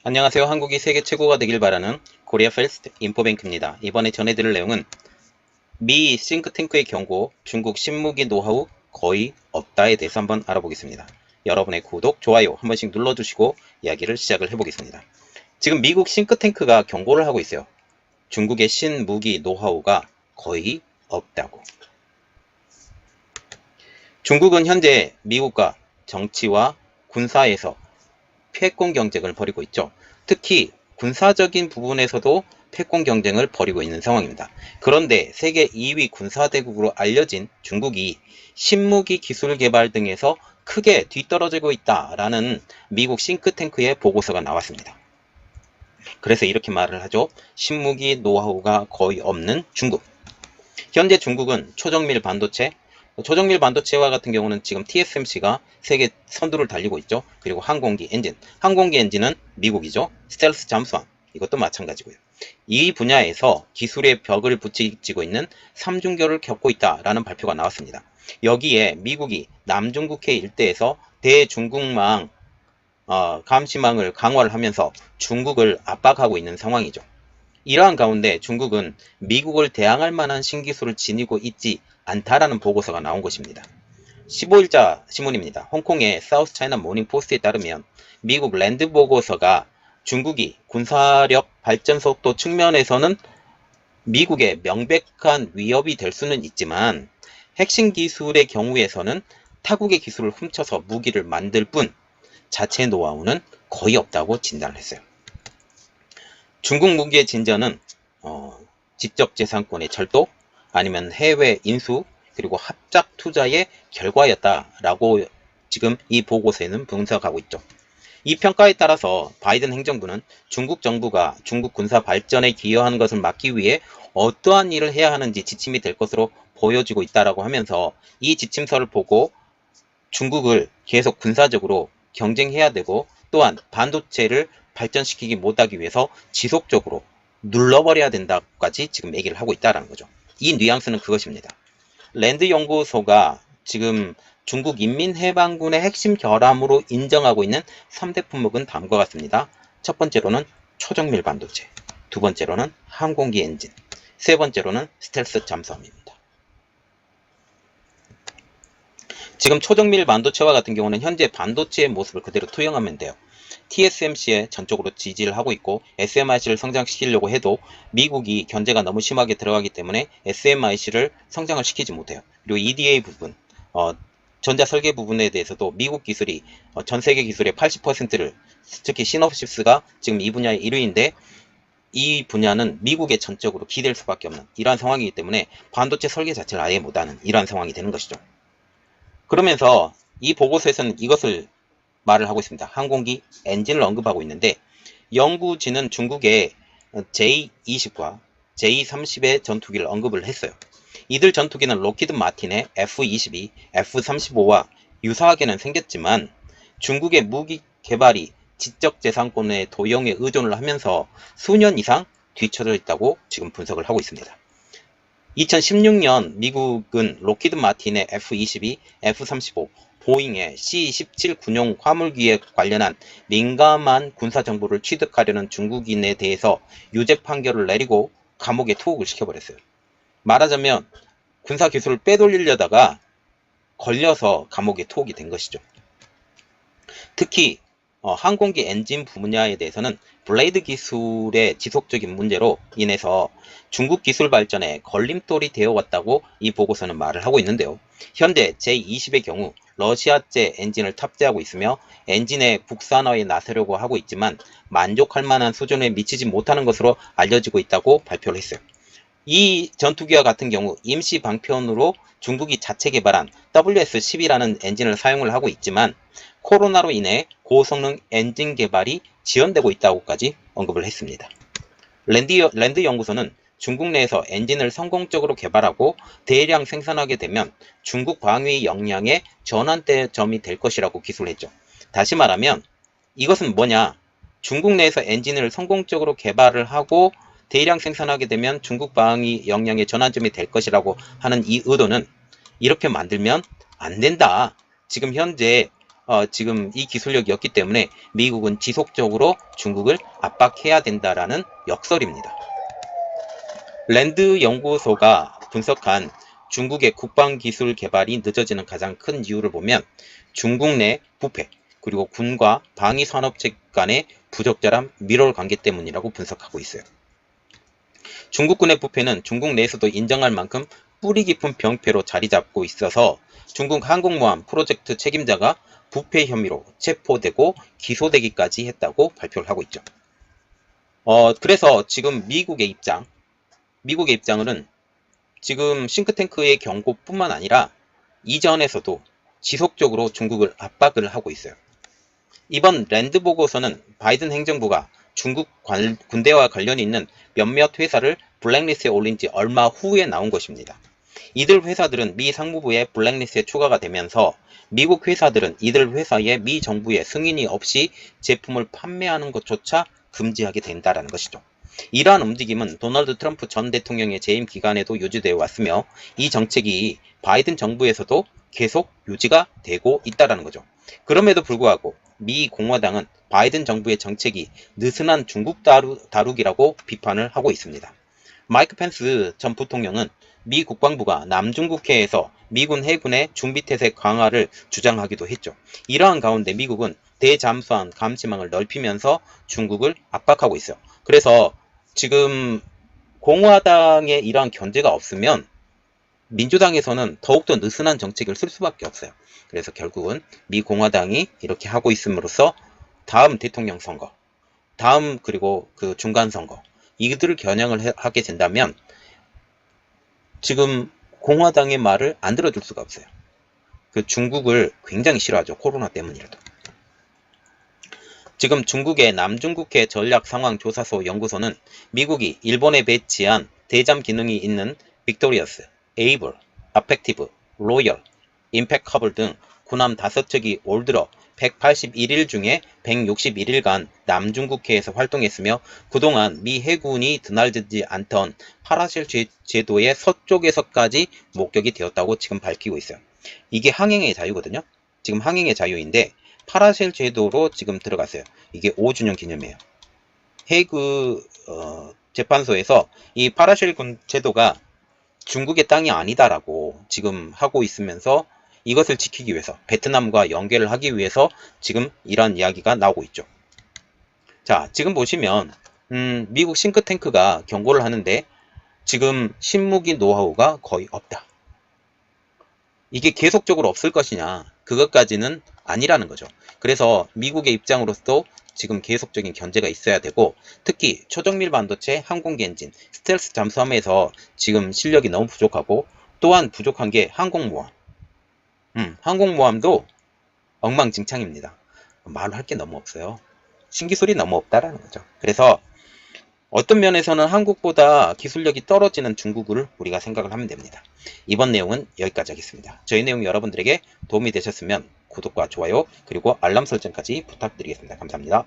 안녕하세요. 한국이 세계 최고가 되길 바라는 코리아 퍼스트 인포뱅크입니다. 이번에 전해드릴 내용은 미 싱크탱크의 경고, 중국 신무기 노하우 거의 없다에 대해서 한번 알아보겠습니다. 여러분의 구독, 좋아요 한 번씩 눌러주시고 이야기를 시작을 해보겠습니다. 지금 미국 싱크탱크가 경고를 하고 있어요. 중국의 신무기 노하우가 거의 없다고. 중국은 현재 미국과 정치와 군사에서 패권 경쟁을 벌이고 있죠. 특히 군사적인 부분에서도 패권 경쟁을 벌이고 있는 상황입니다. 그런데 세계 2위 군사대국으로 알려진 중국이 신무기 기술 개발 등에서 크게 뒤떨어지고 있다라는 미국 싱크탱크의 보고서가 나왔습니다. 그래서 이렇게 말을 하죠. 신무기 노하우가 거의 없는 중국. 현재 중국은 초정밀 반도체와 같은 경우는 지금 TSMC가 세계 선두를 달리고 있죠. 그리고 항공기 엔진은 미국이죠. 스텔스 잠수함, 이것도 마찬가지고요. 이 분야에서 기술의 벽을 부딪히고 있는 3중결을 겪고 있다라는 발표가 나왔습니다. 여기에 미국이 남중국해 일대에서 대중국망 감시망을 강화를 하면서 중국을 압박하고 있는 상황이죠. 이러한 가운데 중국은 미국을 대항할 만한 신기술을 지니고 있지 않다라는 보고서가 나온 것입니다. 15일자 신문입니다. 홍콩의 사우스 차이나 모닝 포스트에 따르면 미국 랜드 보고서가 중국이 군사력 발전 속도 측면에서는 미국의 명백한 위협이 될 수는 있지만 핵심 기술의 경우에서는 타국의 기술을 훔쳐서 무기를 만들 뿐 자체 노하우는 거의 없다고 진단을 했어요. 중국 무기의 진전은 지적재산권의 절도, 아니면 해외 인수, 그리고 합작 투자의 결과였다라고 지금 이 보고서에는 분석하고 있죠. 이 평가에 따라서 바이든 행정부는 중국 정부가 중국 군사 발전에 기여하는 것을 막기 위해 어떠한 일을 해야 하는지 지침이 될 것으로 보여지고 있다라고 하면서 이 지침서를 보고 중국을 계속 군사적으로 경쟁해야 되고 또한 반도체를 발전시키지 못하기 위해서 지속적으로 눌러버려야 된다까지 지금 얘기를 하고 있다는 거죠. 이 뉘앙스는 그것입니다. 랜드 연구소가 지금 중국 인민해방군의 핵심 결함으로 인정하고 있는 3대 품목은 다음과 같습니다. 첫 번째로는 초정밀 반도체, 두 번째로는 항공기 엔진, 세 번째로는 스텔스 잠수함입니다. 지금 초정밀 반도체와 같은 경우는 현재 반도체의 모습을 그대로 투영하면 돼요. TSMC에 전적으로 지지를 하고 있고 SMIC를 성장시키려고 해도 미국이 견제가 너무 심하게 들어가기 때문에 SMIC를 성장을 시키지 못해요. 그리고 EDA 부분, 전자 설계 부분에 대해서도 미국 기술이 전 세계 기술의 80%를, 특히 시놉시스가 지금 이 분야의 1위인데 이 분야는 미국에 전적으로 기댈 수밖에 없는 이러한 상황이기 때문에 반도체 설계 자체를 아예 못하는 이러한 상황이 되는 것이죠. 그러면서 이 보고서에서는 이것을 말을 하고 있습니다. 항공기 엔진을 언급하고 있는데 연구진은 중국의 J-20과 J-30의 전투기를 언급을 했어요. 이들 전투기는 록히드 마틴의 F-22, F-35와 유사하게는 생겼지만 중국의 무기 개발이 지적재산권의 도용에 의존을 하면서 수년 이상 뒤처져 있다고 지금 분석을 하고 있습니다. 2016년 미국은 록히드 마틴의 F-22, F-35, 보잉의 C-17 군용 화물기에 관련한 민감한 군사 정보를 취득하려는 중국인에 대해서 유죄 판결을 내리고 감옥에 투옥을 시켜버렸어요. 말하자면 군사 기술을 빼돌리려다가 걸려서 감옥에 투옥이 된 것이죠. 특히 항공기 엔진 분야에 대해서는 블레이드 기술의 지속적인 문제로 인해서 중국 기술 발전에 걸림돌이 되어 왔다고 이 보고서는 말을 하고 있는데요. 현재 제20의 경우 러시아제 엔진을 탑재하고 있으며 엔진의 국산화에 나서려고 하고 있지만 만족할 만한 수준에 미치지 못하는 것으로 알려지고 있다고 발표를 했어요. 이 전투기와 같은 경우 임시 방편으로 중국이 자체 개발한 WS-10이라는 엔진을 사용을 하고 있지만 코로나로 인해 고성능 엔진 개발이 지연되고 있다고까지 언급을 했습니다. 랜드 연구소는 중국 내에서 엔진을 성공적으로 개발하고 대량 생산하게 되면 중국 방위 역량의 전환점이 될 것이라고 기술했죠. 다시 말하면 이것은 뭐냐? 중국 내에서 엔진을 성공적으로 개발을 하고 대량 생산하게 되면 중국 방위 역량의 전환점이 될 것이라고 하는 이 의도는 이렇게 만들면 안 된다. 지금 현재 지금 이 기술력이었기 때문에 미국은 지속적으로 중국을 압박해야 된다라는 역설입니다. 랜드 연구소가 분석한 중국의 국방기술 개발이 늦어지는 가장 큰 이유를 보면 중국 내 부패, 그리고 군과 방위산업체 간의 부적절한 밀월 관계 때문이라고 분석하고 있어요. 중국군의 부패는 중국 내에서도 인정할 만큼 뿌리 깊은 병폐로 자리 잡고 있어서 중국 항공모함 프로젝트 책임자가 부패 혐의로 체포되고 기소되기까지 했다고 발표를 하고 있죠. 그래서 지금 미국의 입장은 지금 싱크탱크의 경고뿐만 아니라 이전에서도 지속적으로 중국을 압박을 하고 있어요. 이번 랜드 보고서는 바이든 행정부가 중국 군대와 관련이 있는 몇몇 회사를 블랙리스트에 올린 지 얼마 후에 나온 것입니다. 이들 회사들은 미 상무부의 블랙리스트에 추가가 되면서 미국 회사들은 이들 회사에 미 정부의 승인이 없이 제품을 판매하는 것조차 금지하게 된다는 것이죠. 이러한 움직임은 도널드 트럼프 전 대통령의 재임 기간에도 유지되어 왔으며 이 정책이 바이든 정부에서도 계속 유지가 되고 있다는 거죠. 그럼에도 불구하고 미 공화당은 바이든 정부의 정책이 느슨한 중국 다루기라고 비판을 하고 있습니다. 마이크 펜스 전 부통령은 미 국방부가 남중국해에서 미군 해군의 중비태세 강화를 주장하기도 했죠. 이러한 가운데 미국은 대잠수함 감시망을 넓히면서 중국을 압박하고 있어요. 그래서 지금 공화당의 이러한 견제가 없으면 민주당에서는 더욱더 느슨한 정책을 쓸 수밖에 없어요. 그래서 결국은 미 공화당이 이렇게 하고 있음으로써 다음 대통령 선거, 그리고 그 중간 선거, 이들을 겨냥을 하게 된다면 지금 공화당의 말을 안 들어줄 수가 없어요. 그 중국을 굉장히 싫어하죠. 코로나 때문이라도. 지금 중국의 남중국해 전략상황조사소 연구소는 미국이 일본에 배치한 대잠 기능이 있는 빅토리어스, 에이블, 아펙티브, 로열, 임팩커블 등 군함 5척이 올 들어 181일 중에 161일간 남중국해에서 활동했으며 그동안 미 해군이 드날리지 않던 파라셀 제도의 서쪽에서까지 목격이 되었다고 지금 밝히고 있어요. 이게 항행의 자유거든요. 지금 항행의 자유인데 파라셀 제도로 지금 들어갔어요. 이게 5주년 기념이에요. 헤이그 재판소에서 이 파라셀 제도가 중국의 땅이 아니다라고 지금 하고 있으면서 이것을 지키기 위해서 베트남과 연계를 하기 위해서 지금 이런 이야기가 나오고 있죠. 자, 지금 보시면 미국 싱크탱크가 경고를 하는데 지금 신무기 노하우가 거의 없다. 이게 계속적으로 없을 것이냐, 그것까지는 아니라는 거죠. 그래서 미국의 입장으로서도 지금 계속적인 견제가 있어야 되고, 특히 초정밀 반도체, 항공기 엔진, 스텔스 잠수함에서 지금 실력이 너무 부족하고, 또한 부족한 게 항공모함. 항공모함도 엉망진창입니다. 말할 게 너무 없어요. 신기술이 너무 없다라는 거죠. 그래서 어떤 면에서는 한국보다 기술력이 떨어지는 중국을 우리가 생각을 하면 됩니다. 이번 내용은 여기까지 하겠습니다. 저희 내용이 여러분들에게 도움이 되셨으면 구독과 좋아요 그리고 알람 설정까지 부탁드리겠습니다. 감사합니다.